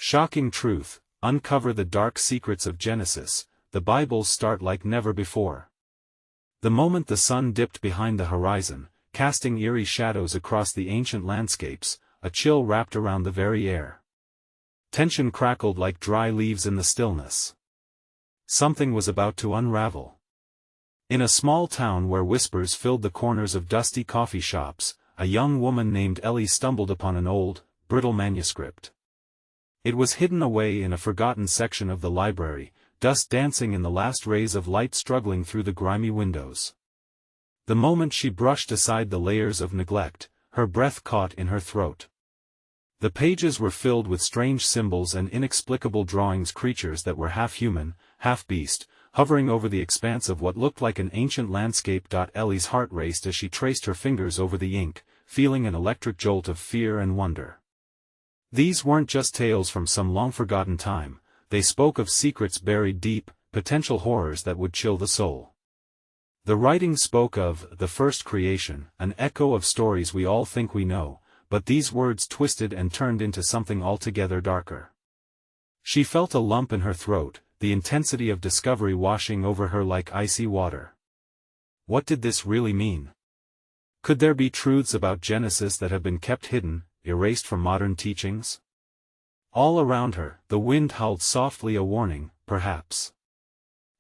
Shocking truth, uncover the dark secrets of Genesis, the Bible's start like never before. The moment the sun dipped behind the horizon, casting eerie shadows across the ancient landscapes, a chill wrapped around the very air. Tension crackled like dry leaves in the stillness. Something was about to unravel. In a small town where whispers filled the corners of dusty coffee shops, a young woman named Ellie stumbled upon an old, brittle manuscript. It was hidden away in a forgotten section of the library, dust dancing in the last rays of light struggling through the grimy windows. The moment she brushed aside the layers of neglect, her breath caught in her throat. The pages were filled with strange symbols and inexplicable drawings, creatures that were half human, half beast, hovering over the expanse of what looked like an ancient landscape. Ellie's heart raced as she traced her fingers over the ink, feeling an electric jolt of fear and wonder. These weren't just tales from some long-forgotten time, they spoke of secrets buried deep, potential horrors that would chill the soul. The writing spoke of the first creation, an echo of stories we all think we know, but these words twisted and turned into something altogether darker. She felt a lump in her throat, the intensity of discovery washing over her like icy water. What did this really mean? Could there be truths about Genesis that have been kept hidden, erased from modern teachings? All around her, the wind howled softly, a warning, perhaps.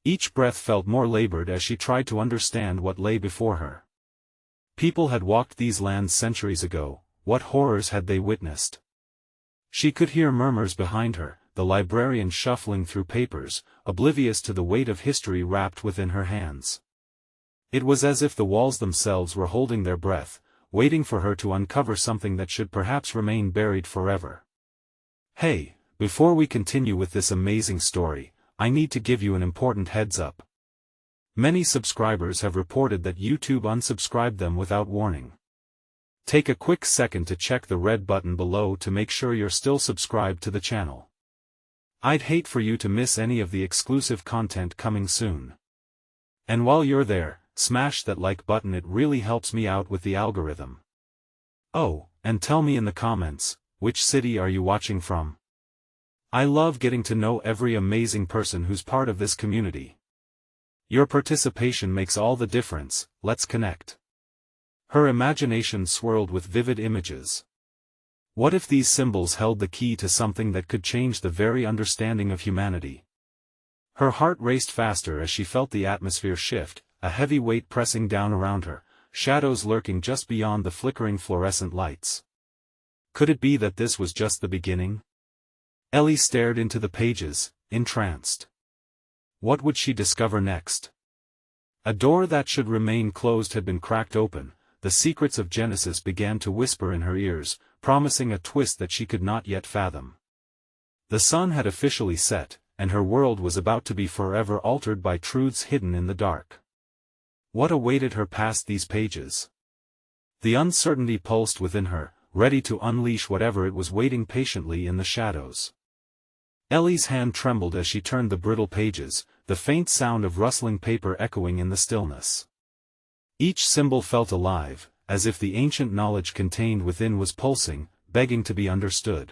Each breath felt more labored as she tried to understand what lay before her. People had walked these lands centuries ago, what horrors had they witnessed? She could hear murmurs behind her, the librarian shuffling through papers, oblivious to the weight of history wrapped within her hands. It was as if the walls themselves were holding their breath, waiting for her to uncover something that should perhaps remain buried forever. Hey, before we continue with this amazing story, I need to give you an important heads up. Many subscribers have reported that YouTube unsubscribed them without warning. Take a quick second to check the red button below to make sure you're still subscribed to the channel. I'd hate for you to miss any of the exclusive content coming soon. And while you're there, smash that like button, it really helps me out with the algorithm. Oh, and tell me in the comments, which city are you watching from? I love getting to know every amazing person who's part of this community. Your participation makes all the difference. Let's connect. Her imagination swirled with vivid images. What if these symbols held the key to something that could change the very understanding of humanity? Her heart raced faster as she felt the atmosphere shift, a heavy weight pressing down around her, shadows lurking just beyond the flickering fluorescent lights. Could it be that this was just the beginning? Ellie stared into the pages, entranced. What would she discover next? A door that should remain closed had been cracked open, the secrets of Genesis began to whisper in her ears, promising a twist that she could not yet fathom. The sun had officially set, and her world was about to be forever altered by truths hidden in the dark. What awaited her past these pages? The uncertainty pulsed within her, ready to unleash whatever it was waiting patiently in the shadows. Ellie's hand trembled as she turned the brittle pages, the faint sound of rustling paper echoing in the stillness. Each symbol felt alive, as if the ancient knowledge contained within was pulsing, begging to be understood.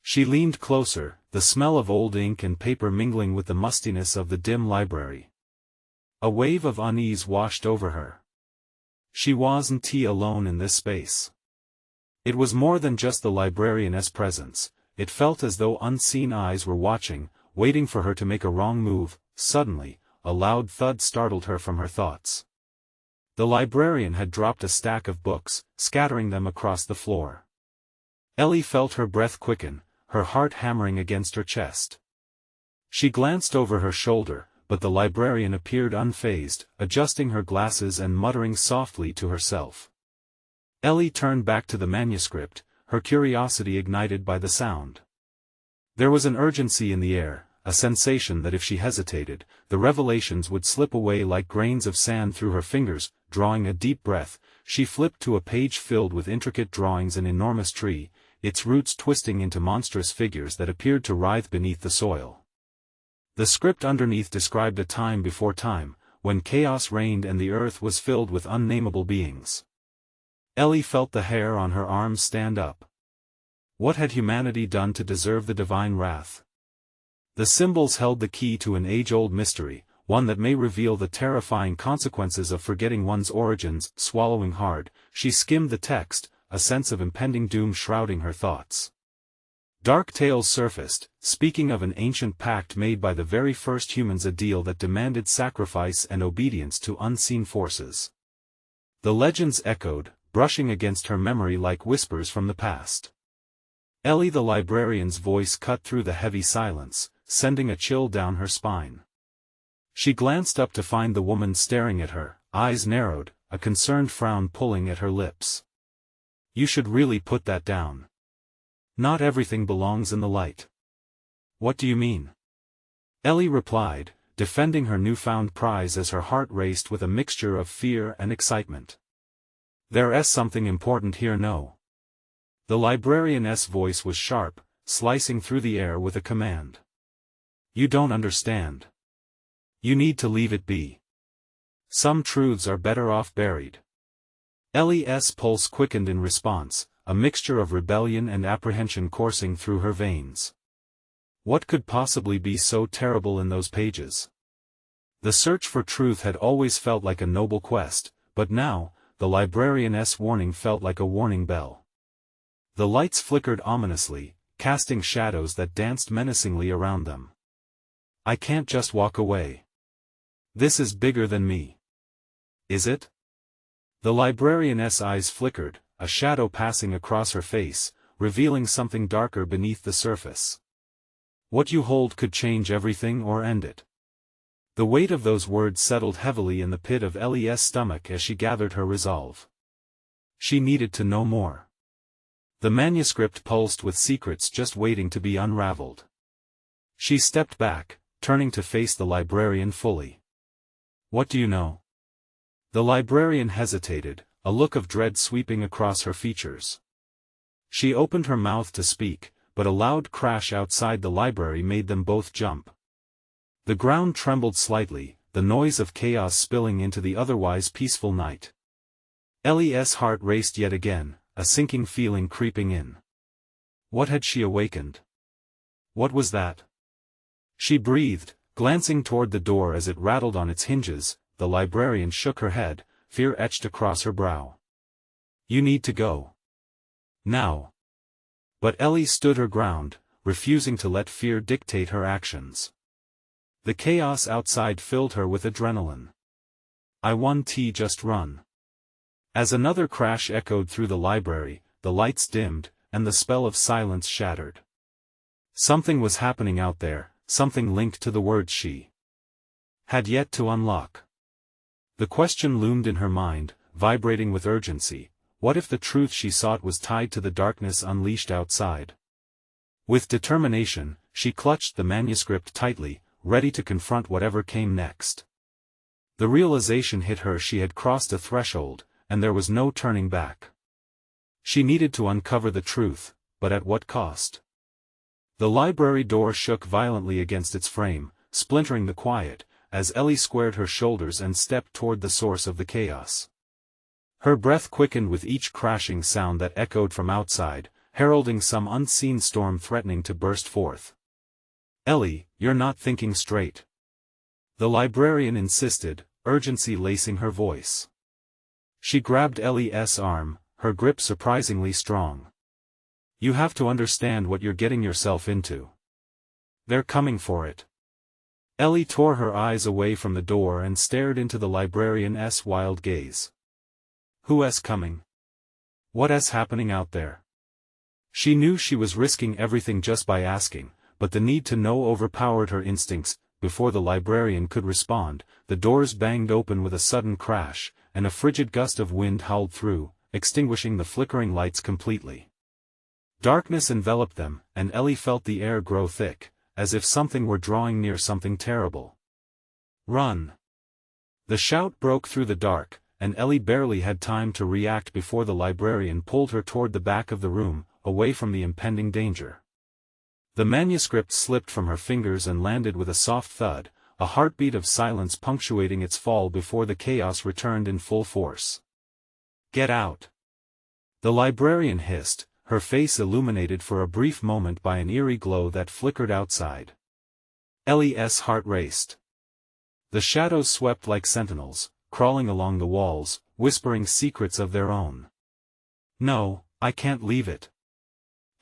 She leaned closer, the smell of old ink and paper mingling with the mustiness of the dim library. A wave of unease washed over her. She wasn't alone in this space. It was more than just the librarian's presence, it felt as though unseen eyes were watching, waiting for her to make a wrong move. Suddenly, a loud thud startled her from her thoughts. The librarian had dropped a stack of books, scattering them across the floor. Ellie felt her breath quicken, her heart hammering against her chest. She glanced over her shoulder, but the librarian appeared unfazed, adjusting her glasses and muttering softly to herself. Ellie turned back to the manuscript, her curiosity ignited by the sound. There was an urgency in the air, a sensation that if she hesitated, the revelations would slip away like grains of sand through her fingers. Drawing a deep breath, she flipped to a page filled with intricate drawings: an enormous tree, its roots twisting into monstrous figures that appeared to writhe beneath the soil. The script underneath described a time before time, when chaos reigned and the earth was filled with unnameable beings. Ellie felt the hair on her arms stand up. What had humanity done to deserve the divine wrath? The symbols held the key to an age-old mystery, one that may reveal the terrifying consequences of forgetting one's origins. Swallowing hard, she skimmed the text, a sense of impending doom shrouding her thoughts. Dark tales surfaced, speaking of an ancient pact made by the very first humans, a deal that demanded sacrifice and obedience to unseen forces. The legends echoed, brushing against her memory like whispers from the past. Ellie the librarian's voice cut through the heavy silence, sending a chill down her spine. She glanced up to find the woman staring at her, eyes narrowed, a concerned frown pulling at her lips. You should really put that down. Not everything belongs in the light. What do you mean? Ellie replied, defending her newfound prize as her heart raced with a mixture of fear and excitement. There's something important here, no? The librarian's voice was sharp, slicing through the air with a command. You don't understand. You need to leave it be. Some truths are better off buried. Ellie's pulse quickened in response, a mixture of rebellion and apprehension coursing through her veins. What could possibly be so terrible in those pages? The search for truth had always felt like a noble quest, but now, the librarian's warning felt like a warning bell. The lights flickered ominously, casting shadows that danced menacingly around them. I can't just walk away. This is bigger than me. Is it? The librarian's eyes flickered, a shadow passing across her face, revealing something darker beneath the surface. What you hold could change everything or end it. The weight of those words settled heavily in the pit of Ellie's stomach as she gathered her resolve. She needed to know more. The manuscript pulsed with secrets just waiting to be unraveled. She stepped back, turning to face the librarian fully. What do you know? The librarian hesitated, a look of dread sweeping across her features. She opened her mouth to speak, but a loud crash outside the library made them both jump. The ground trembled slightly, the noise of chaos spilling into the otherwise peaceful night. Ellie's heart raced yet again, a sinking feeling creeping in. What had she awakened? What was that? She breathed, glancing toward the door as it rattled on its hinges. The librarian shook her head, fear etched across her brow. You need to go. Now. But Ellie stood her ground, refusing to let fear dictate her actions. The chaos outside filled her with adrenaline. I won, just run. As another crash echoed through the library, the lights dimmed, and the spell of silence shattered. Something was happening out there, something linked to the words she had yet to unlock. The question loomed in her mind, vibrating with urgency. What if the truth she sought was tied to the darkness unleashed outside? With determination, she clutched the manuscript tightly, ready to confront whatever came next. The realization hit her she had crossed a threshold, and there was no turning back. She needed to uncover the truth, but at what cost? The library door shook violently against its frame, splintering the quiet, as Ellie squared her shoulders and stepped toward the source of the chaos. Her breath quickened with each crashing sound that echoed from outside, heralding some unseen storm threatening to burst forth. Ellie, you're not thinking straight. The librarian insisted, urgency lacing her voice. She grabbed Ellie's arm, her grip surprisingly strong. You have to understand what you're getting yourself into. They're coming for it. Ellie tore her eyes away from the door and stared into the librarian's wild gaze. Who's coming? What's happening out there? She knew she was risking everything just by asking, but the need to know overpowered her instincts. Before the librarian could respond, the doors banged open with a sudden crash, and a frigid gust of wind howled through, extinguishing the flickering lights completely. Darkness enveloped them, and Ellie felt the air grow thick, as if something were drawing near, something terrible. Run! The shout broke through the dark, and Ellie barely had time to react before the librarian pulled her toward the back of the room, away from the impending danger. The manuscript slipped from her fingers and landed with a soft thud, a heartbeat of silence punctuating its fall before the chaos returned in full force. Get out! The librarian hissed, her face illuminated for a brief moment by an eerie glow that flickered outside. Ellie's heart raced. The shadows swept like sentinels, crawling along the walls, whispering secrets of their own. "No, I can't leave it,"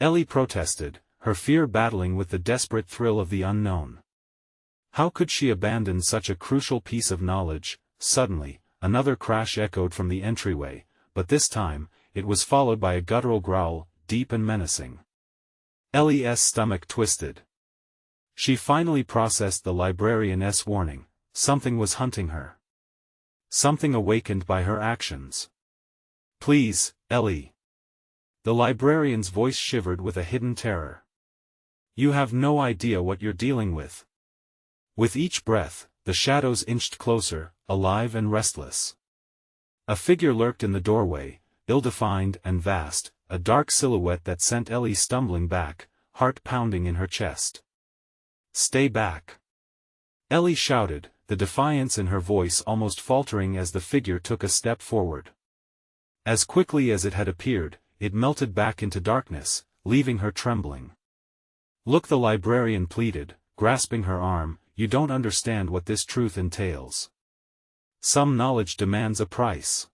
Ellie protested, her fear battling with the desperate thrill of the unknown. How could she abandon such a crucial piece of knowledge? Suddenly, another crash echoed from the entryway, but this time, it was followed by a guttural growl, deep and menacing. Ellie's stomach twisted. She finally processed the librarian's warning. Something was hunting her. Something awakened by her actions. "Please, Ellie." The librarian's voice shivered with a hidden terror. "You have no idea what you're dealing with." With each breath, the shadows inched closer, alive and restless. A figure lurked in the doorway, ill-defined and vast, a dark silhouette that sent Ellie stumbling back, heart pounding in her chest. "Stay back!" Ellie shouted, the defiance in her voice almost faltering as the figure took a step forward. As quickly as it had appeared, it melted back into darkness, leaving her trembling. "Look," the librarian pleaded, grasping her arm, "you don't understand what this truth entails. Some knowledge demands a price."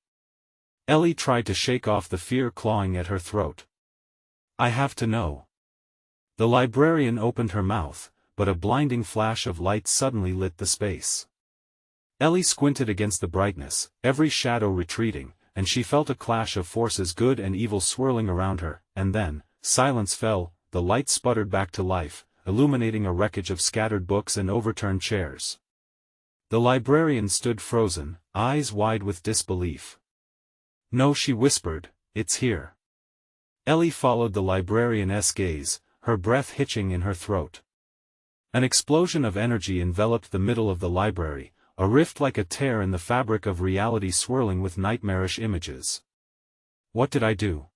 Ellie tried to shake off the fear clawing at her throat. "I have to know." The librarian opened her mouth, but a blinding flash of light suddenly lit the space. Ellie squinted against the brightness, every shadow retreating, and she felt a clash of forces good and evil swirling around her, and then, silence fell, the light sputtered back to life, illuminating a wreckage of scattered books and overturned chairs. The librarian stood frozen, eyes wide with disbelief. "No," she whispered, "it's here." Ellie followed the librarian's gaze, her breath hitching in her throat. An explosion of energy enveloped the middle of the library, a rift like a tear in the fabric of reality swirling with nightmarish images. "What did I do?"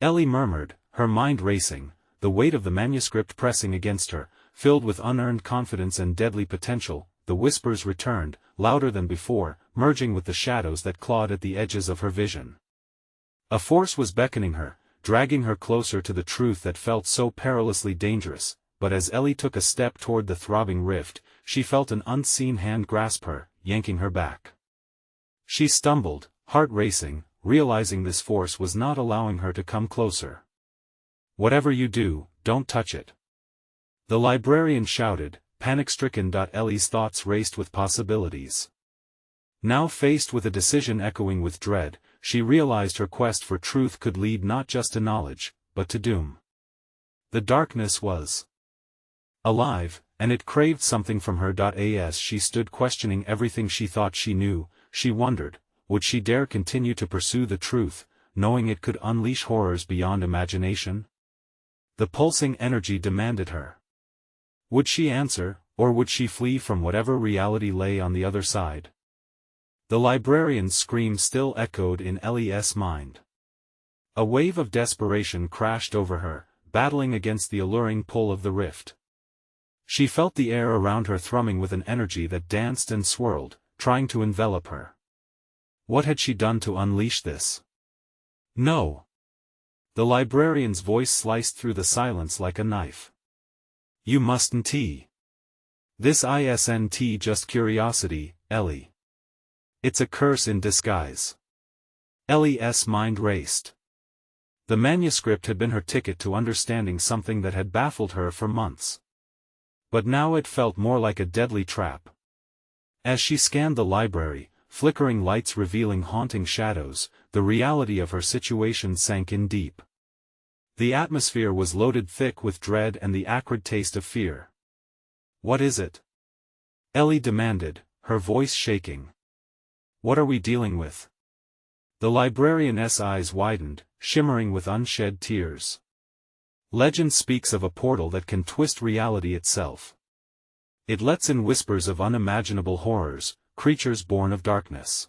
Ellie murmured, her mind racing, the weight of the manuscript pressing against her, filled with unearned confidence and deadly potential. The whispers returned, louder than before, merging with the shadows that clawed at the edges of her vision. A force was beckoning her, dragging her closer to the truth that felt so perilously dangerous, but as Ellie took a step toward the throbbing rift, she felt an unseen hand grasp her, yanking her back. She stumbled, heart racing, realizing this force was not allowing her to come closer. "Whatever you do, don't touch it," the librarian shouted, panic-stricken. Ellie's thoughts raced with possibilities. Now faced with a decision echoing with dread, she realized her quest for truth could lead not just to knowledge, but to doom. The darkness was alive, and it craved something from her. As she stood questioning everything she thought she knew, she wondered, would she dare continue to pursue the truth, knowing it could unleash horrors beyond imagination? The pulsing energy demanded her. Would she answer, or would she flee from whatever reality lay on the other side? The librarian's scream still echoed in Ellie's mind. A wave of desperation crashed over her, battling against the alluring pull of the rift. She felt the air around her thrumming with an energy that danced and swirled, trying to envelop her. What had she done to unleash this? "No!" The librarian's voice sliced through the silence like a knife. "You mustn't. This isn't just curiosity, Ellie. It's a curse in disguise." Ellie's mind raced. The manuscript had been her ticket to understanding something that had baffled her for months. But now it felt more like a deadly trap. As she scanned the library, flickering lights revealing haunting shadows, the reality of her situation sank in deep. The atmosphere was loaded thick with dread and the acrid taste of fear. "What is it?" Ellie demanded, her voice shaking. "What are we dealing with?" The librarian's eyes widened, shimmering with unshed tears. "Legend speaks of a portal that can twist reality itself. It lets in whispers of unimaginable horrors, creatures born of darkness.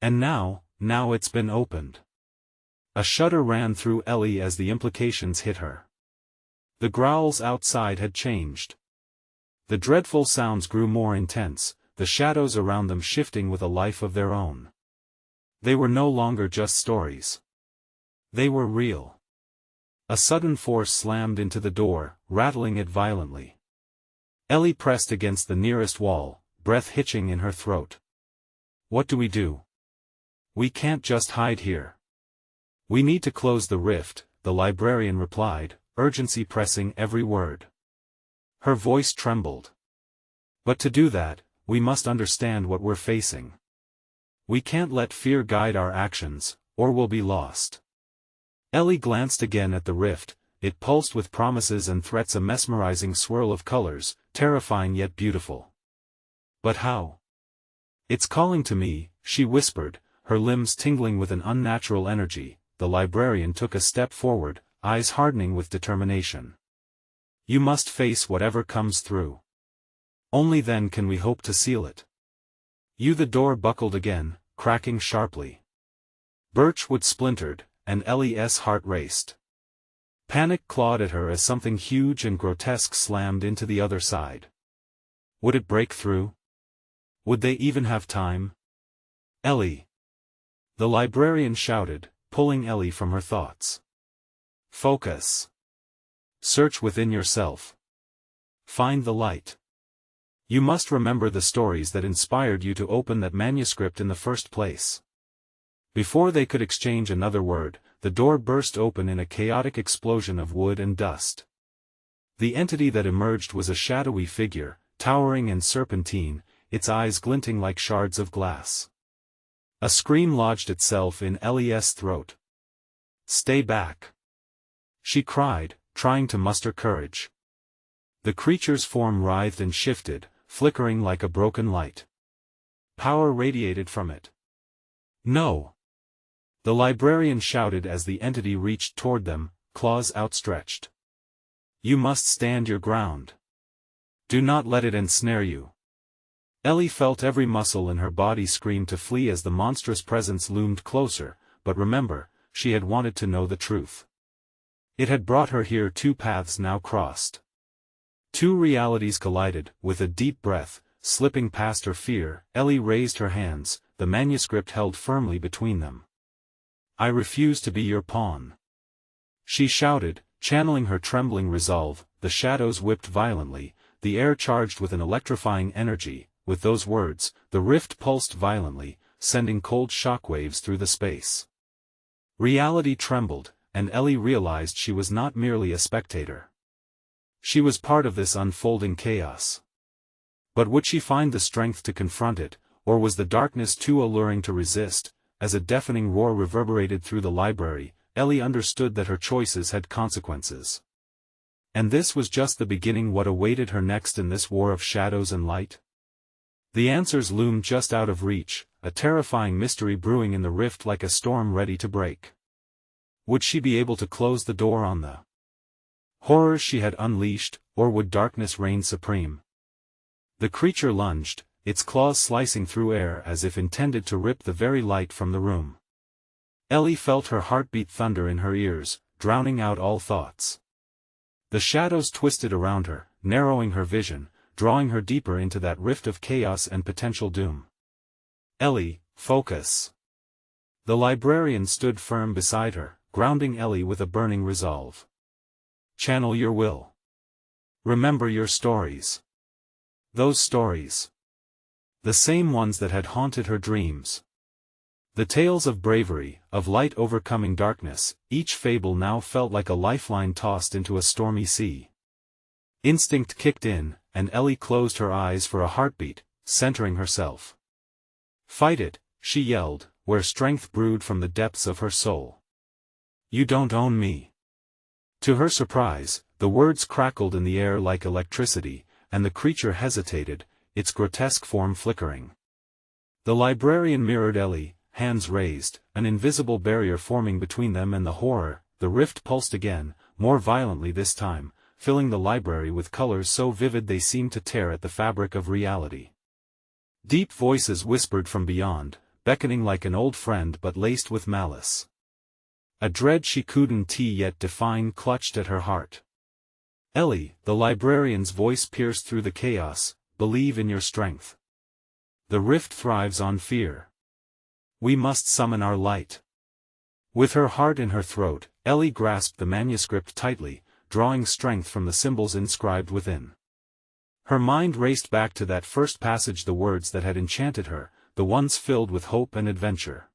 And now it's been opened." A shudder ran through Ellie as the implications hit her. The growls outside had changed. The dreadful sounds grew more intense, the shadows around them shifting with a life of their own. They were no longer just stories. They were real. A sudden force slammed into the door, rattling it violently. Ellie pressed against the nearest wall, breath hitching in her throat. What do we do? We can't just hide here. We need to close the rift, the librarian replied, urgency pressing every word. Her voice trembled. But to do that, we must understand what we're facing. We can't let fear guide our actions, or we'll be lost. Ellie glanced again at the rift. It pulsed with promises and threats, a mesmerizing swirl of colors, terrifying yet beautiful. But how? It's calling to me, she whispered, her limbs tingling with an unnatural energy. The librarian took a step forward, eyes hardening with determination. You must face whatever comes through. Only then can we hope to seal it. The door buckled again, cracking sharply. Birchwood splintered, and Ellie's heart raced. Panic clawed at her as something huge and grotesque slammed into the other side. Would it break through? Would they even have time? Ellie! The librarian shouted, pulling Ellie from her thoughts. Focus. Search within yourself. Find the light. You must remember the stories that inspired you to open that manuscript in the first place. Before they could exchange another word, the door burst open in a chaotic explosion of wood and dust. The entity that emerged was a shadowy figure, towering and serpentine, its eyes glinting like shards of glass. A scream lodged itself in Ellie's throat. Stay back! She cried, trying to muster courage. The creature's form writhed and shifted, flickering like a broken light. Power radiated from it. No! The librarian shouted as the entity reached toward them, claws outstretched. You must stand your ground. Do not let it ensnare you. Ellie felt every muscle in her body scream to flee as the monstrous presence loomed closer, but remember, she had wanted to know the truth. It had brought her here. Two paths now crossed. Two realities collided. With a deep breath, slipping past her fear, Ellie raised her hands, the manuscript held firmly between them. I refuse to be your pawn. She shouted, channeling her trembling resolve. The shadows whipped violently, the air charged with an electrifying energy. With those words, the rift pulsed violently, sending cold shockwaves through the space. Reality trembled, and Ellie realized she was not merely a spectator. She was part of this unfolding chaos. But would she find the strength to confront it, or was the darkness too alluring to resist? As a deafening roar reverberated through the library, Ellie understood that her choices had consequences. And this was just the beginning. What awaited her next in this war of shadows and light? The answers loomed just out of reach, a terrifying mystery brewing in the rift like a storm ready to break. Would she be able to close the door on the horrors she had unleashed, or would darkness reign supreme? The creature lunged, its claws slicing through air as if intended to rip the very light from the room. Ellie felt her heartbeat thunder in her ears, drowning out all thoughts. The shadows twisted around her, narrowing her vision, drawing her deeper into that rift of chaos and potential doom. Ellie, focus! The librarian stood firm beside her, grounding Ellie with a burning resolve. Channel your will. Remember your stories. Those stories. The same ones that had haunted her dreams. The tales of bravery, of light overcoming darkness, each fable now felt like a lifeline tossed into a stormy sea. Instinct kicked in, and Ellie closed her eyes for a heartbeat, centering herself. Fight it, she yelled, where strength brewed from the depths of her soul. You don't own me. To her surprise, the words crackled in the air like electricity, and the creature hesitated, its grotesque form flickering. The librarian mirrored Ellie, hands raised, an invisible barrier forming between them and the horror. The rift pulsed again, more violently this time, filling the library with colors so vivid they seemed to tear at the fabric of reality. Deep voices whispered from beyond, beckoning like an old friend but laced with malice. A dread she couldn't yet define clutched at her heart. Ellie, the librarian's voice pierced through the chaos, believe in your strength. The rift thrives on fear. We must summon our light. With her heart in her throat, Ellie grasped the manuscript tightly, drawing strength from the symbols inscribed within. Her mind raced back to that first passage, the words that had enchanted her, the ones filled with hope and adventure.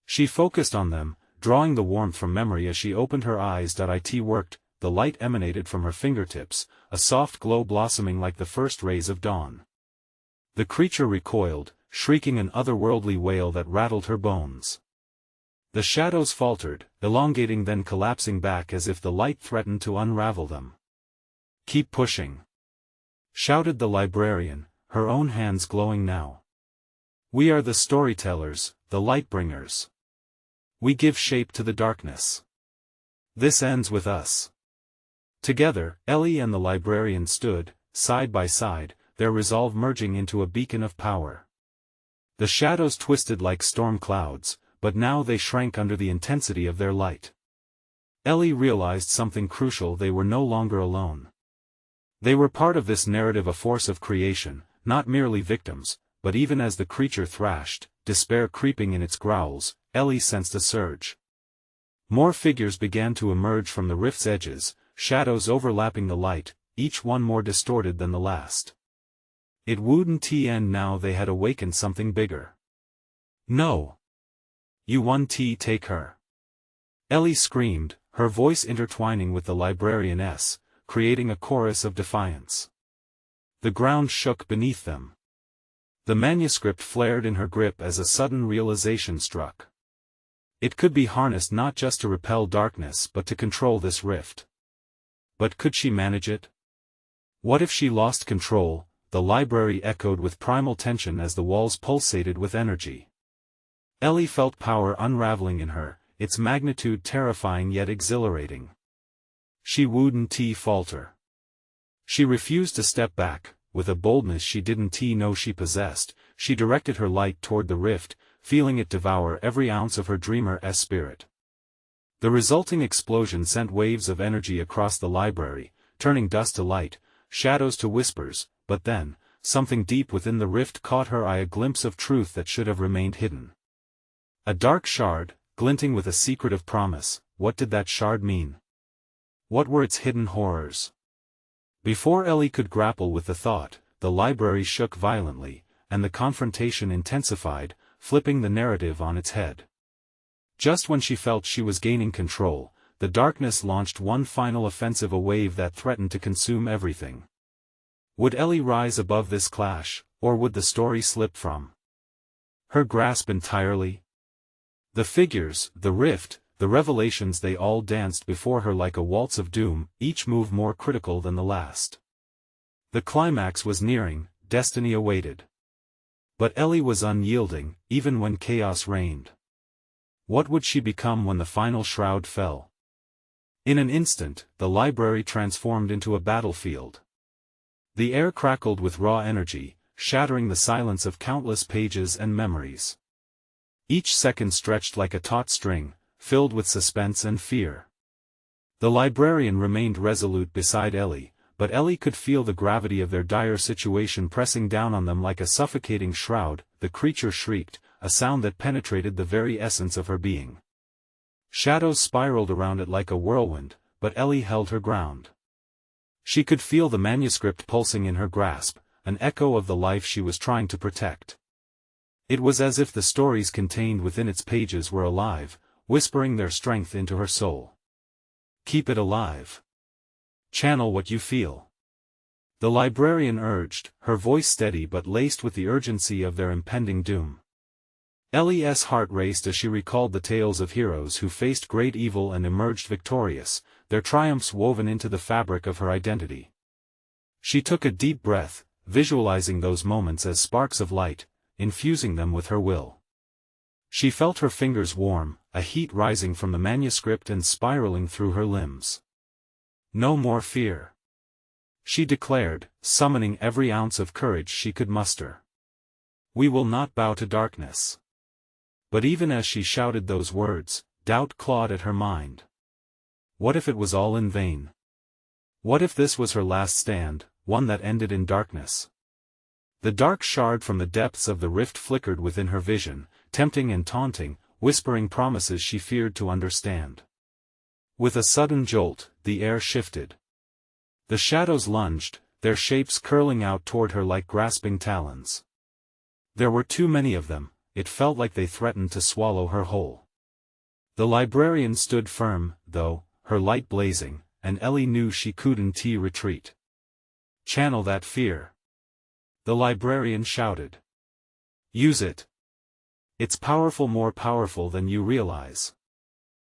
She focused on them, drawing the warmth from memory as she opened her eyes. It worked, the light emanated from her fingertips, a soft glow blossoming like the first rays of dawn. The creature recoiled, shrieking an otherworldly wail that rattled her bones. The shadows faltered, elongating then collapsing back as if the light threatened to unravel them. "Keep pushing!" shouted the librarian, her own hands glowing now. "We are the storytellers, the lightbringers. We give shape to the darkness. This ends with us." Together, Ellie and the librarian stood, side by side, their resolve merging into a beacon of power. The shadows twisted like storm clouds, but now they shrank under the intensity of their light. Ellie realized something crucial: they were no longer alone. They were part of this narrative, a force of creation, not merely victims, but even as the creature thrashed, despair creeping in its growls, Ellie sensed a surge. More figures began to emerge from the rift's edges, shadows overlapping the light, each one more distorted than the last. It wouldn't end now, they had awakened something bigger. "No! You won, take her!" Ellie screamed, her voice intertwining with the librarianess, creating a chorus of defiance. The ground shook beneath them. The manuscript flared in her grip as a sudden realization struck. It could be harnessed not just to repel darkness but to control this rift. But could she manage it? What if she lost control? The library echoed with primal tension as the walls pulsated with energy. Ellie felt power unraveling in her, its magnitude terrifying yet exhilarating. She wouldn't falter. She refused to step back. With a boldness she didn't know she possessed, she directed her light toward the rift, feeling it devour every ounce of her dreamer's spirit. The resulting explosion sent waves of energy across the library, turning dust to light, shadows to whispers, but then, something deep within the rift caught her eye, a glimpse of truth that should have remained hidden. A dark shard, glinting with a secretive promise. What did that shard mean? What were its hidden horrors? Before Ellie could grapple with the thought, the library shook violently, and the confrontation intensified, flipping the narrative on its head. Just when she felt she was gaining control, the darkness launched one final offensive, a wave that threatened to consume everything. Would Ellie rise above this clash, or would the story slip from her grasp entirely? The figures, the rift, the revelations, they all danced before her like a waltz of doom, each move more critical than the last. The climax was nearing, destiny awaited. But Ellie was unyielding, even when chaos reigned. What would she become when the final shroud fell? In an instant, the library transformed into a battlefield. The air crackled with raw energy, shattering the silence of countless pages and memories. Each second stretched like a taut string, filled with suspense and fear. The librarian remained resolute beside Ellie, but Ellie could feel the gravity of their dire situation pressing down on them like a suffocating shroud. The creature shrieked, a sound that penetrated the very essence of her being. Shadows spiraled around it like a whirlwind, but Ellie held her ground. She could feel the manuscript pulsing in her grasp, an echo of the life she was trying to protect. It was as if the stories contained within its pages were alive, whispering their strength into her soul. "Keep it alive. Channel what you feel," the librarian urged, her voice steady but laced with the urgency of their impending doom. Ellie's heart raced as she recalled the tales of heroes who faced great evil and emerged victorious, their triumphs woven into the fabric of her identity. She took a deep breath, visualizing those moments as sparks of light, infusing them with her will. She felt her fingers warm, a heat rising from the manuscript and spiraling through her limbs. "No more fear," she declared, summoning every ounce of courage she could muster. "We will not bow to darkness." But even as she shouted those words, doubt clawed at her mind. What if it was all in vain? What if this was her last stand, one that ended in darkness? The dark shard from the depths of the rift flickered within her vision, tempting and taunting, whispering promises she feared to understand. With a sudden jolt, the air shifted. The shadows lunged, their shapes curling out toward her like grasping talons. There were too many of them, it felt like they threatened to swallow her whole. The librarian stood firm, though, her light blazing, and Ellie knew she couldn't retreat. "Channel that fear," the librarian shouted. "Use it. It's powerful, more powerful than you realize."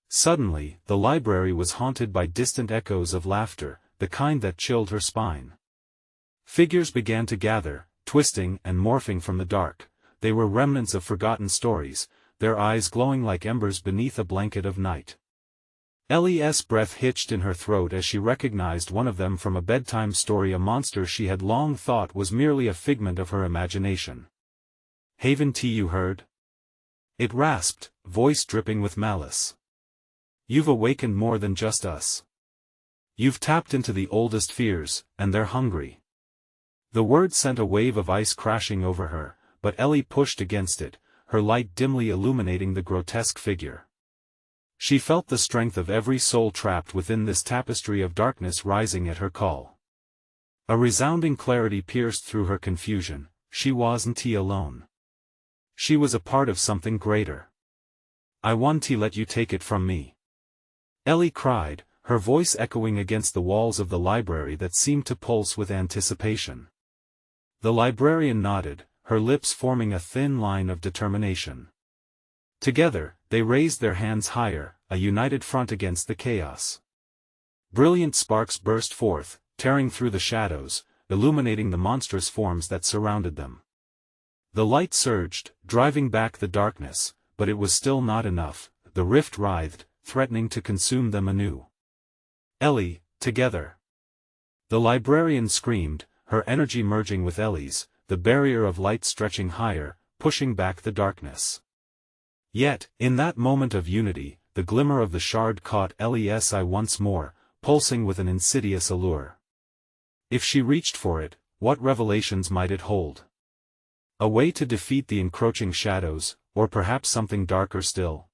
Suddenly, the library was haunted by distant echoes of laughter, the kind that chilled her spine. Figures began to gather, twisting and morphing from the dark. They were remnants of forgotten stories, their eyes glowing like embers beneath a blanket of night. Ellie's breath hitched in her throat as she recognized one of them from a bedtime story, a monster she had long thought was merely a figment of her imagination. "Haven't you heard?" it rasped, voice dripping with malice. "You've awakened more than just us. You've tapped into the oldest fears, and they're hungry." The word sent a wave of ice crashing over her, but Ellie pushed against it, her light dimly illuminating the grotesque figure. She felt the strength of every soul trapped within this tapestry of darkness rising at her call. A resounding clarity pierced through her confusion. She wasn't alone. She was a part of something greater. "I won't let you take it from me," Ellie cried, her voice echoing against the walls of the library that seemed to pulse with anticipation. The librarian nodded, her lips forming a thin line of determination. Together, they raised their hands higher, a united front against the chaos. Brilliant sparks burst forth, tearing through the shadows, illuminating the monstrous forms that surrounded them. The light surged, driving back the darkness, but it was still not enough. The rift writhed, threatening to consume them anew. "Ellie, together!" the librarian screamed, her energy merging with Ellie's, the barrier of light stretching higher, pushing back the darkness. Yet, in that moment of unity, the glimmer of the shard caught Ellie's eye once more, pulsing with an insidious allure. If she reached for it, what revelations might it hold? A way to defeat the encroaching shadows, or perhaps something darker still?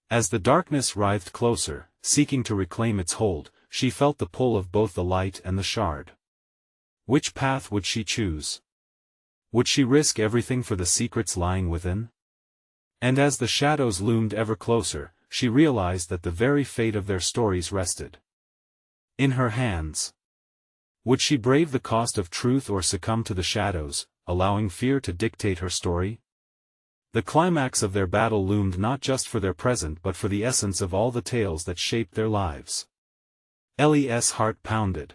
As the darkness writhed closer, seeking to reclaim its hold, she felt the pull of both the light and the shard. Which path would she choose? Would she risk everything for the secrets lying within? And as the shadows loomed ever closer, she realized that the very fate of their stories rested in her hands. Would she brave the cost of truth or succumb to the shadows, allowing fear to dictate her story? The climax of their battle loomed not just for their present but for the essence of all the tales that shaped their lives. Ellie's heart pounded.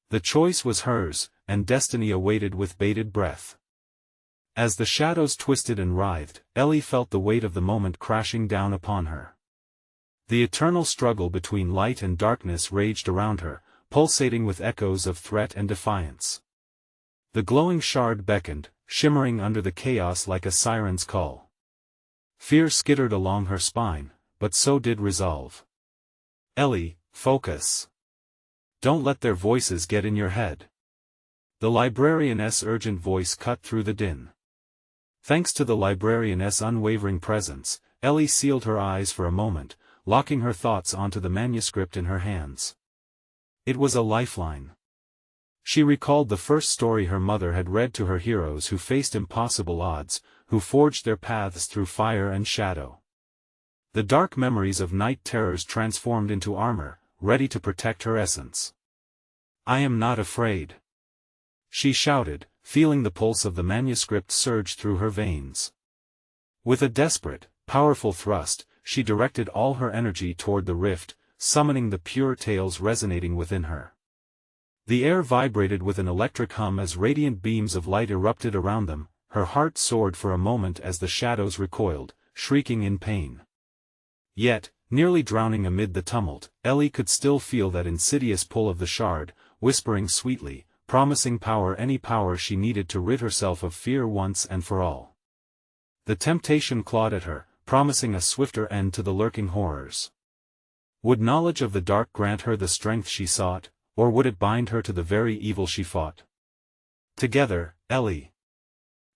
The choice was hers, and destiny awaited with bated breath. As the shadows twisted and writhed, Ellie felt the weight of the moment crashing down upon her. The eternal struggle between light and darkness raged around her, pulsating with echoes of threat and defiance. The glowing shard beckoned, shimmering under the chaos like a siren's call. Fear skittered along her spine, but so did resolve. "Ellie, focus. Don't let their voices get in your head." The librarian's urgent voice cut through the din. Thanks to the librarian's unwavering presence, Ellie sealed her eyes for a moment, locking her thoughts onto the manuscript in her hands. It was a lifeline. She recalled the first story her mother had read to her heroes who faced impossible odds, who forged their paths through fire and shadow. The dark memories of night terrors transformed into armor, ready to protect her essence. "I am not afraid," she shouted, feeling the pulse of the manuscript surge through her veins. With a desperate, powerful thrust, she directed all her energy toward the rift, summoning the pure tales resonating within her. The air vibrated with an electric hum as radiant beams of light erupted around them. Her heart soared for a moment as the shadows recoiled, shrieking in pain. Yet, nearly drowning amid the tumult, Ellie could still feel that insidious pull of the shard, whispering sweetly, promising power, any power she needed to rid herself of fear once and for all. The temptation clawed at her, promising a swifter end to the lurking horrors. Would knowledge of the dark grant her the strength she sought, or would it bind her to the very evil she fought? "Together, Ellie!"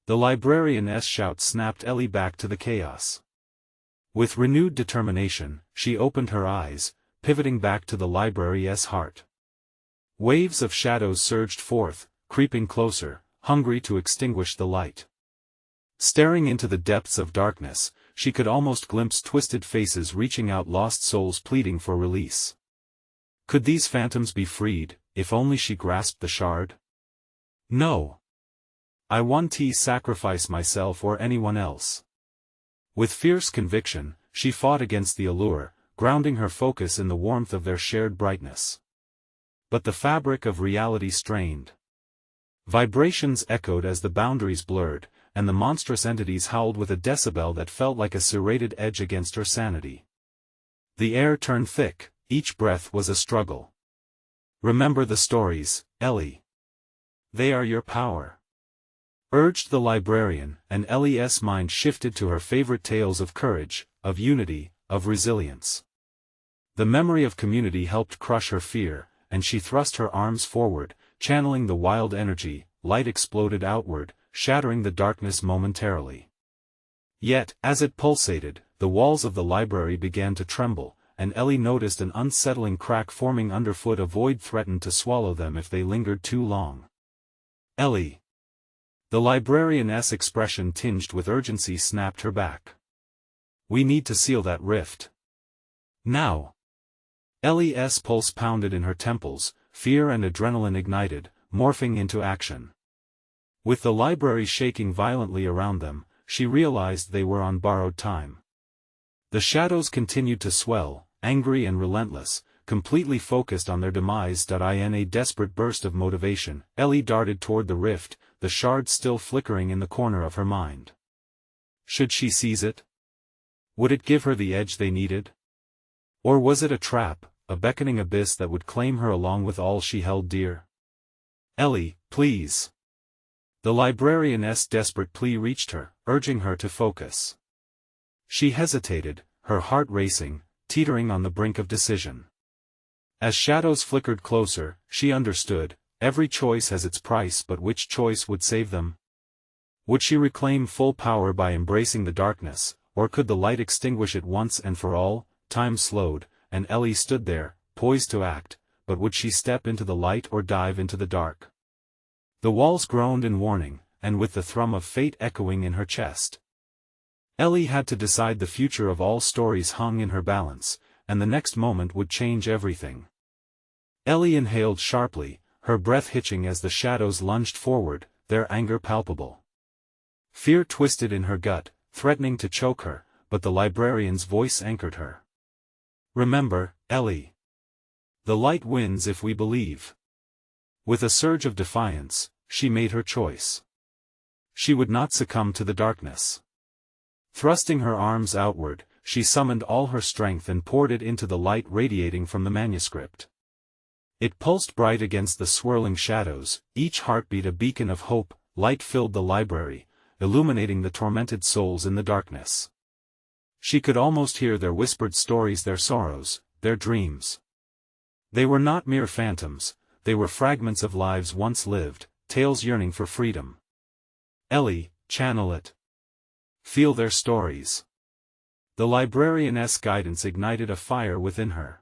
The librarian's shout snapped Ellie back to the chaos. With renewed determination, she opened her eyes, pivoting back to the library's heart. Waves of shadows surged forth, creeping closer, hungry to extinguish the light. Staring into the depths of darkness, she could almost glimpse twisted faces reaching out, lost souls pleading for release. Could these phantoms be freed, if only she grasped the shard? No. I won't sacrifice myself or anyone else. With fierce conviction, she fought against the allure, grounding her focus in the warmth of their shared brightness. But the fabric of reality strained. Vibrations echoed as the boundaries blurred, and the monstrous entities howled with a decibel that felt like a serrated edge against her sanity. The air turned thick, each breath was a struggle. Remember the stories, Ellie. They are your power. Urged the librarian, and Ellie's mind shifted to her favorite tales of courage, of unity, of resilience. The memory of community helped crush her fear, and she thrust her arms forward, channeling the wild energy. Light exploded outward, shattering the darkness momentarily. Yet, as it pulsated, the walls of the library began to tremble, and Ellie noticed an unsettling crack forming underfoot. A void threatened to swallow them if they lingered too long. Ellie. The librarian's expression tinged with urgency snapped her back. We need to seal that rift. Now. Ellie's pulse pounded in her temples, fear and adrenaline ignited, morphing into action. With the library shaking violently around them, she realized they were on borrowed time. The shadows continued to swell, angry and relentless, completely focused on their demise. In a desperate burst of motivation, Ellie darted toward the rift, the shard still flickering in the corner of her mind. Should she seize it? Would it give her the edge they needed? Or was it a trap, a beckoning abyss that would claim her along with all she held dear? Ellie, please. The librarian's desperate plea reached her, urging her to focus. She hesitated, her heart racing, teetering on the brink of decision. As shadows flickered closer, she understood, every choice has its price, but which choice would save them? Would she reclaim full power by embracing the darkness, or could the light extinguish it once and for all? Time slowed, and Ellie stood there, poised to act, but would she step into the light or dive into the dark? The walls groaned in warning, and with the thrum of fate echoing in her chest. Ellie had to decide. The future of all stories hung in her balance, and the next moment would change everything. Ellie inhaled sharply, her breath hitching as the shadows lunged forward, their anger palpable. Fear twisted in her gut, threatening to choke her, but the librarian's voice anchored her. Remember, Ellie. The light wins if we believe. With a surge of defiance, she made her choice. She would not succumb to the darkness. Thrusting her arms outward, she summoned all her strength and poured it into the light radiating from the manuscript. It pulsed bright against the swirling shadows, each heartbeat a beacon of hope. Light filled the library, illuminating the tormented souls in the darkness. She could almost hear their whispered stories, their sorrows, their dreams. They were not mere phantoms, they were fragments of lives once lived, tales yearning for freedom. Ellie, channel it. Feel their stories. The librarian's guidance ignited a fire within her.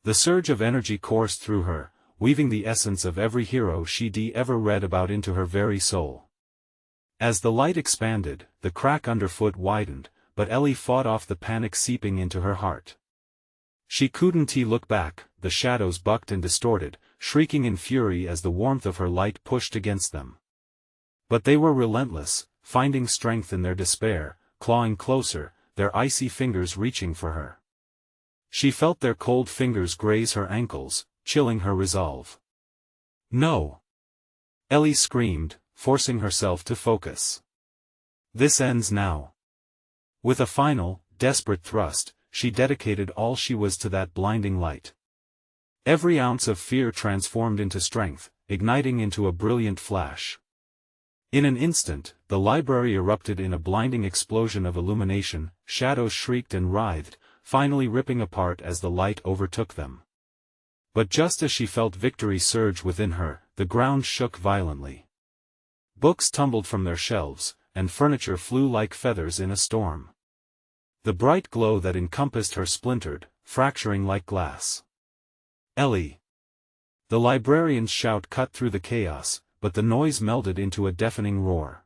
The surge of energy coursed through her, weaving the essence of every hero she'd ever read about into her very soul. As the light expanded, the crack underfoot widened, but Ellie fought off the panic seeping into her heart. She couldn't look back. The shadows bucked and distorted, shrieking in fury as the warmth of her light pushed against them. But they were relentless, finding strength in their despair, clawing closer, their icy fingers reaching for her. She felt their cold fingers graze her ankles, chilling her resolve. No! Ellie screamed, forcing herself to focus. This ends now. With a final, desperate thrust, she dedicated all she was to that blinding light. Every ounce of fear transformed into strength, igniting into a brilliant flash. In an instant, the library erupted in a blinding explosion of illumination. Shadows shrieked and writhed, finally ripping apart as the light overtook them. But just as she felt victory surge within her, the ground shook violently. Books tumbled from their shelves, and furniture flew like feathers in a storm. The bright glow that encompassed her splintered, fracturing like glass. "Ellie!" The librarian's shout cut through the chaos, but the noise melded into a deafening roar.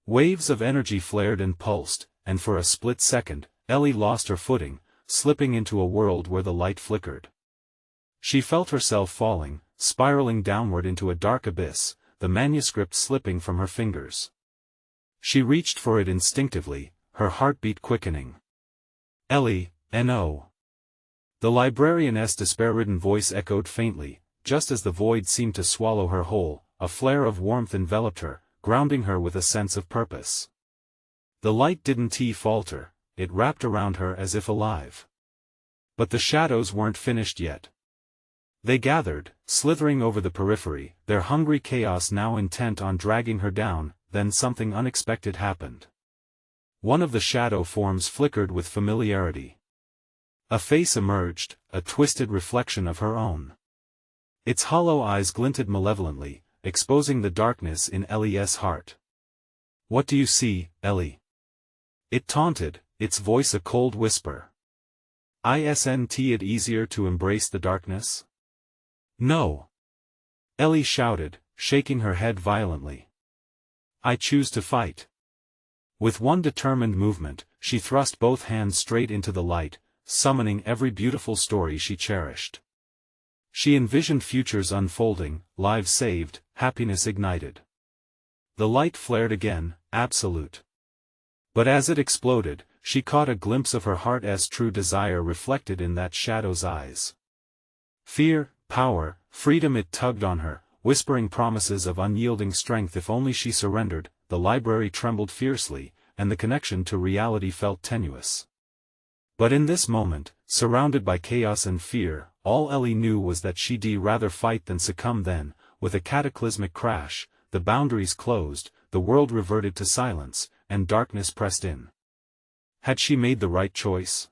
Waves of energy flared and pulsed, and for a split second, Ellie lost her footing, slipping into a world where the light flickered. She felt herself falling, spiraling downward into a dark abyss, the manuscript slipping from her fingers. She reached for it instinctively, her heartbeat quickening. "Ellie, no." The librarian's despair-ridden voice echoed faintly, just as the void seemed to swallow her whole. A flare of warmth enveloped her, grounding her with a sense of purpose. The light didn't falter, it wrapped around her as if alive. But the shadows weren't finished yet. They gathered, slithering over the periphery, their hungry chaos now intent on dragging her down. Then something unexpected happened. One of the shadow forms flickered with familiarity. A face emerged, a twisted reflection of her own. Its hollow eyes glinted malevolently, exposing the darkness in Ellie's heart. "What do you see, Ellie?" It taunted, its voice a cold whisper. "Isn't it easier to embrace the darkness?" "No." Ellie shouted, shaking her head violently. "I choose to fight." With one determined movement, she thrust both hands straight into the light, summoning every beautiful story she cherished. She envisioned futures unfolding, lives saved, happiness ignited. The light flared again, absolute. But as it exploded, she caught a glimpse of her heart's true desire reflected in that shadow's eyes. Fear, power, freedom. It tugged on her, whispering promises of unyielding strength if only she surrendered. The library trembled fiercely, and the connection to reality felt tenuous. But in this moment, surrounded by chaos and fear, all Ellie knew was that she'd rather fight than succumb. Then, with a cataclysmic crash, the boundaries closed, the world reverted to silence, and darkness pressed in. Had she made the right choice?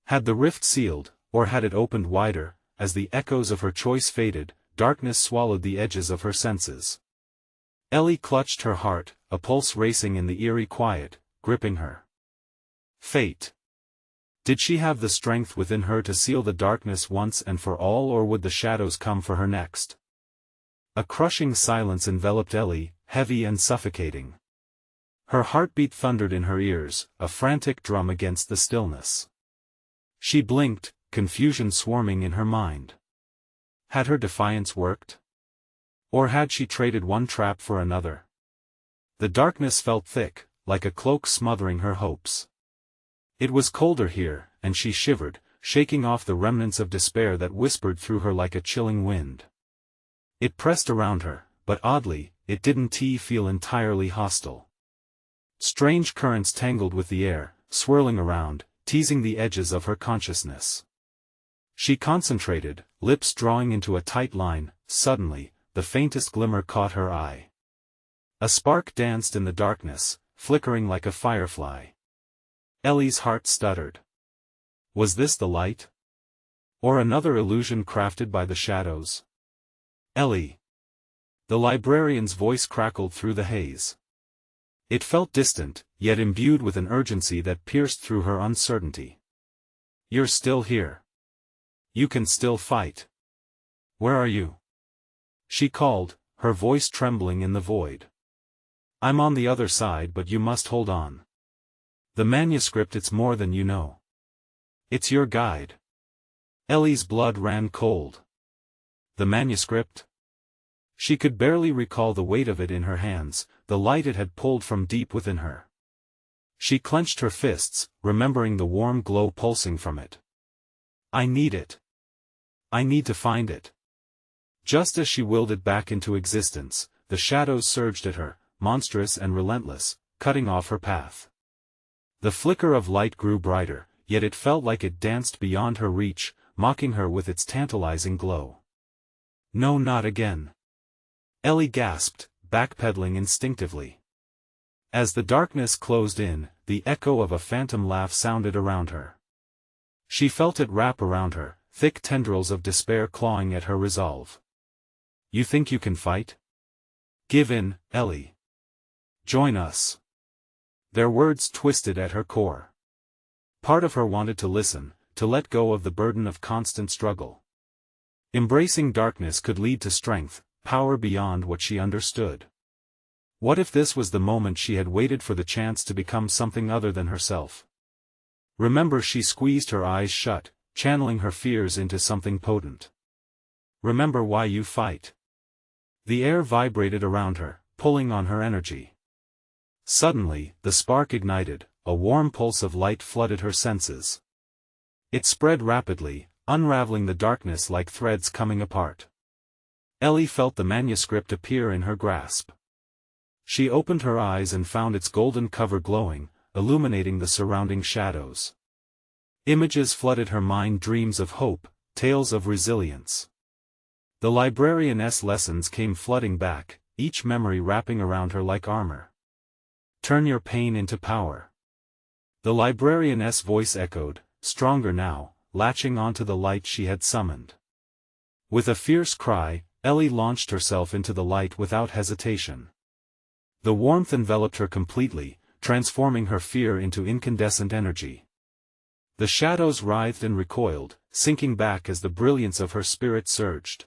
Had the rift sealed, or had it opened wider? As the echoes of her choice faded, darkness swallowed the edges of her senses. Ellie clutched her heart, a pulse racing in the eerie quiet, gripping her. Fate. Did she have the strength within her to seal the darkness once and for all, or would the shadows come for her next? A crushing silence enveloped Ellie, heavy and suffocating. Her heartbeat thundered in her ears, a frantic drum against the stillness. She blinked, confusion swarming in her mind. Had her defiance worked? Or had she traded one trap for another? The darkness felt thick, like a cloak smothering her hopes. It was colder here, and she shivered, shaking off the remnants of despair that whispered through her like a chilling wind. It pressed around her, but oddly, it didn't feel entirely hostile. Strange currents tangled with the air, swirling around, teasing the edges of her consciousness. She concentrated, lips drawing into a tight line. Suddenly, the faintest glimmer caught her eye. A spark danced in the darkness, flickering like a firefly. Ellie's heart stuttered. Was this the light? Or another illusion crafted by the shadows? "Ellie!" The librarian's voice crackled through the haze. It felt distant, yet imbued with an urgency that pierced through her uncertainty. "You're still here. You can still fight. Where are you?" She called, her voice trembling in the void. "I'm on the other side, but you must hold on. The manuscript, it's more than you know. It's your guide." Ellie's blood ran cold. The manuscript? She could barely recall the weight of it in her hands, the light it had pulled from deep within her. She clenched her fists, remembering the warm glow pulsing from it. "I need it. I need to find it." Just as she willed it back into existence, the shadows surged at her, monstrous and relentless, cutting off her path. The flicker of light grew brighter, yet it felt like it danced beyond her reach, mocking her with its tantalizing glow. "No, not again." Ellie gasped, backpedaling instinctively. As the darkness closed in, the echo of a phantom laugh sounded around her. She felt it wrap around her, thick tendrils of despair clawing at her resolve. "You think you can fight? Give in, Ellie. Join us." Their words twisted at her core. Part of her wanted to listen, to let go of the burden of constant struggle. Embracing darkness could lead to strength, power beyond what she understood. What if this was the moment she had waited for, the chance to become something other than herself? Remember, she squeezed her eyes shut, channeling her fears into something potent. Remember why you fight. The air vibrated around her, pulling on her energy. Suddenly, the spark ignited, a warm pulse of light flooded her senses. It spread rapidly, unraveling the darkness like threads coming apart. Ellie felt the manuscript appear in her grasp. She opened her eyes and found its golden cover glowing, illuminating the surrounding shadows. Images flooded her mind, dreams of hope, tales of resilience. The librarian's lessons came flooding back, each memory wrapping around her like armor. Turn your pain into power. The librarian's voice echoed, stronger now, latching onto the light she had summoned. With a fierce cry, Ellie launched herself into the light without hesitation. The warmth enveloped her completely, transforming her fear into incandescent energy. The shadows writhed and recoiled, sinking back as the brilliance of her spirit surged.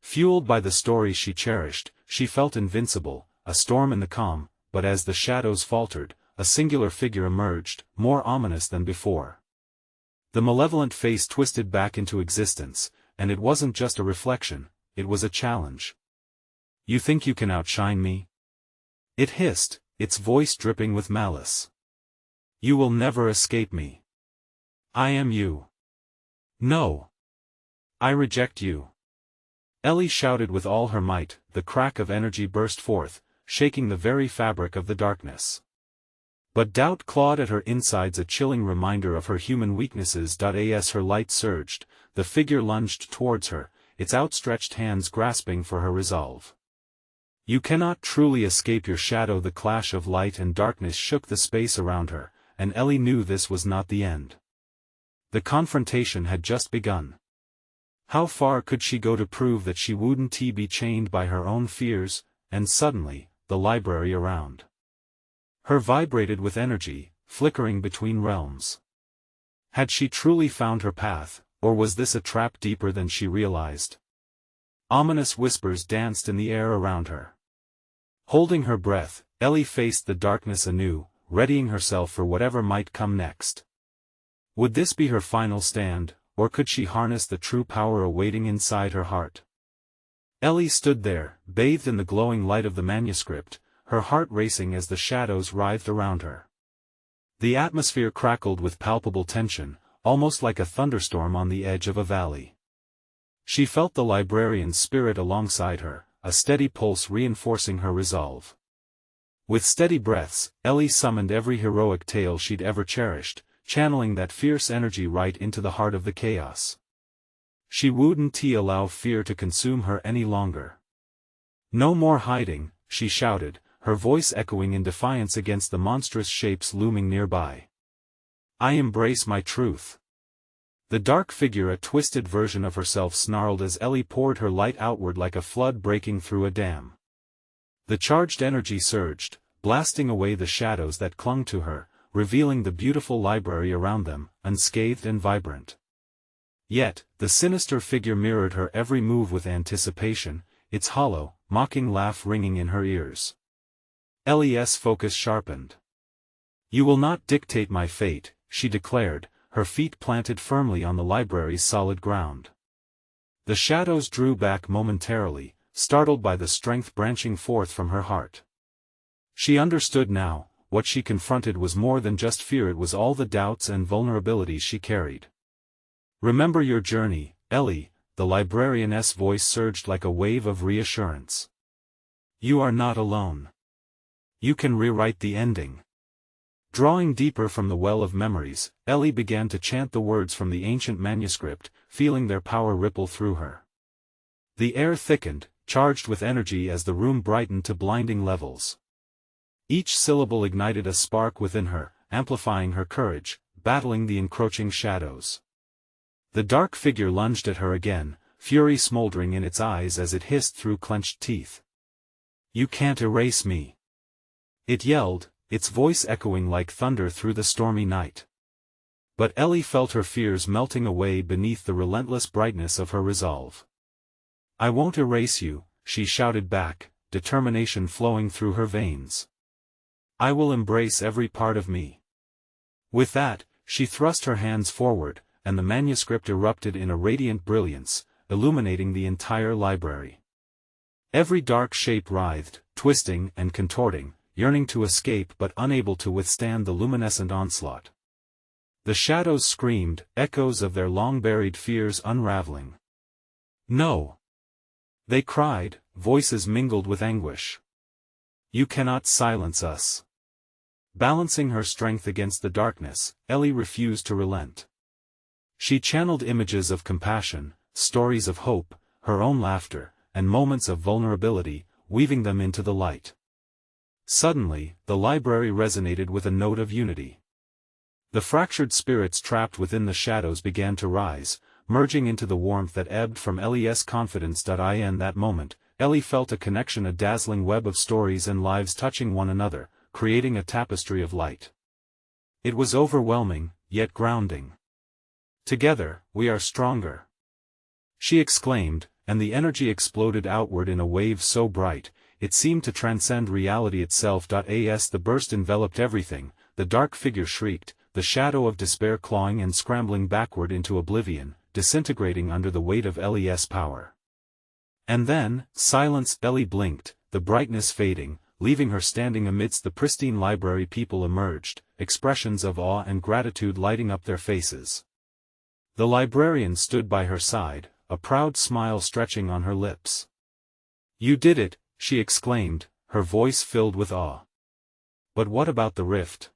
Fueled by the story she cherished, she felt invincible, a storm in the calm, but as the shadows faltered, a singular figure emerged, more ominous than before. The malevolent face twisted back into existence, and it wasn't just a reflection, it was a challenge. You think you can outshine me? It hissed, its voice dripping with malice. You will never escape me. I am you. No. I reject you. Ellie shouted with all her might, the crack of energy burst forth, shaking the very fabric of the darkness. But doubt clawed at her insides, a chilling reminder of her human weaknesses. As her light surged, the figure lunged towards her, its outstretched hands grasping for her resolve. You cannot truly escape your shadow. The clash of light and darkness shook the space around her, and Ellie knew this was not the end. The confrontation had just begun. How far could she go to prove that she wouldn't be chained by her own fears? And suddenly, the library around her vibrated with energy, flickering between realms. Had she truly found her path, or was this a trap deeper than she realized? Ominous whispers danced in the air around her. Holding her breath, Ellie faced the darkness anew, readying herself for whatever might come next. Would this be her final stand, or could she harness the true power awaiting inside her heart? Ellie stood there, bathed in the glowing light of the manuscript, her heart racing as the shadows writhed around her. The atmosphere crackled with palpable tension, almost like a thunderstorm on the edge of a valley. She felt the librarian's spirit alongside her, a steady pulse reinforcing her resolve. With steady breaths, Ellie summoned every heroic tale she'd ever cherished, channeling that fierce energy right into the heart of the chaos. She wouldn't allow fear to consume her any longer. No more hiding, she shouted, her voice echoing in defiance against the monstrous shapes looming nearby. I embrace my truth. The dark figure, a twisted version of herself, snarled as Ellie poured her light outward like a flood breaking through a dam. The charged energy surged, blasting away the shadows that clung to her, revealing the beautiful library around them, unscathed and vibrant. Yet, the sinister figure mirrored her every move with anticipation, its hollow, mocking laugh ringing in her ears. Ellie's focus sharpened. You will not dictate my fate, she declared, her feet planted firmly on the library's solid ground. The shadows drew back momentarily, startled by the strength branching forth from her heart. She understood now, what she confronted was more than just fear, it was all the doubts and vulnerabilities she carried. Remember your journey, Ellie, the librarian's voice surged like a wave of reassurance. You are not alone. You can rewrite the ending. Drawing deeper from the well of memories, Ellie began to chant the words from the ancient manuscript, feeling their power ripple through her. The air thickened, charged with energy as the room brightened to blinding levels. Each syllable ignited a spark within her, amplifying her courage, battling the encroaching shadows. The dark figure lunged at her again, fury smoldering in its eyes as it hissed through clenched teeth. You can't erase me. It yelled, its voice echoing like thunder through the stormy night. But Ellie felt her fears melting away beneath the relentless brightness of her resolve. "I won't erase you," she shouted back, determination flowing through her veins. "I will embrace every part of me." With that, she thrust her hands forward, and the manuscript erupted in a radiant brilliance, illuminating the entire library. Every dark shape writhed, twisting and contorting, yearning to escape but unable to withstand the luminescent onslaught. The shadows screamed, echoes of their long-buried fears unraveling. "No!" they cried, voices mingled with anguish. "You cannot silence us." Balancing her strength against the darkness, Ellie refused to relent. She channeled images of compassion, stories of hope, her own laughter, and moments of vulnerability, weaving them into the light. Suddenly, the library resonated with a note of unity. The fractured spirits trapped within the shadows began to rise, merging into the warmth that ebbed from Ellie's confidence. In that moment, Ellie felt a connection, a dazzling web of stories and lives touching one another, creating a tapestry of light. It was overwhelming, yet grounding. "Together, we are stronger," she exclaimed, and the energy exploded outward in a wave so bright, it seemed to transcend reality itself. As the burst enveloped everything, the dark figure shrieked, the shadow of despair clawing and scrambling backward into oblivion, disintegrating under the weight of Ellie's power. And then, silence. Ellie blinked, the brightness fading, leaving her standing amidst the pristine library. People emerged, expressions of awe and gratitude lighting up their faces. The librarian stood by her side, a proud smile stretching on her lips. "You did it," she exclaimed, her voice filled with awe. "But what about the rift?"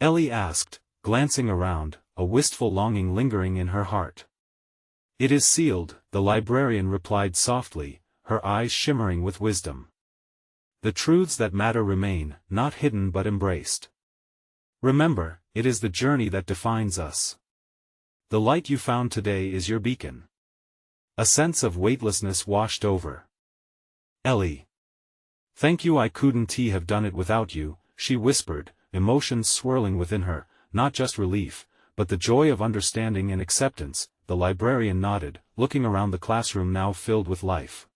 Ellie asked, glancing around, a wistful longing lingering in her heart. "It is sealed," the librarian replied softly, her eyes shimmering with wisdom. "The truths that matter remain, not hidden but embraced. Remember, it is the journey that defines us. The light you found today is your beacon." A sense of weightlessness washed over Ellie. "Thank you, I couldn't have done it without you," she whispered, emotions swirling within her, not just relief, but the joy of understanding and acceptance. The librarian nodded, looking around the classroom now filled with life.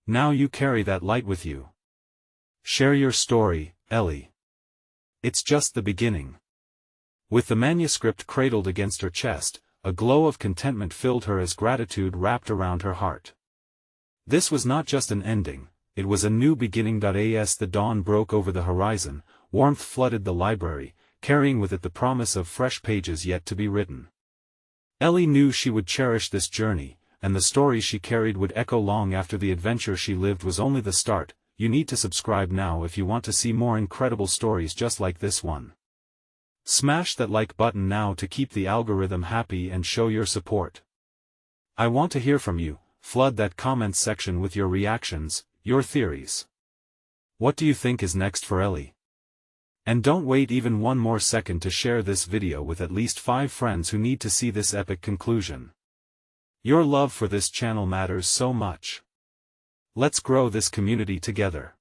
"Now you carry that light with you. Share your story, Ellie. It's just the beginning." With the manuscript cradled against her chest, a glow of contentment filled her as gratitude wrapped around her heart. This was not just an ending, it was a new beginning. As the dawn broke over the horizon, warmth flooded the library, carrying with it the promise of fresh pages yet to be written. Ellie knew she would cherish this journey, and the stories she carried would echo long after the adventure she lived was only the start. You need to subscribe now if you want to see more incredible stories just like this one. Smash that like button now to keep the algorithm happy and show your support. I want to hear from you. Flood that comments section with your reactions, your theories. What do you think is next for Ellie? And don't wait even one more second to share this video with at least 5 friends who need to see this epic conclusion. Your love for this channel matters so much. Let's grow this community together.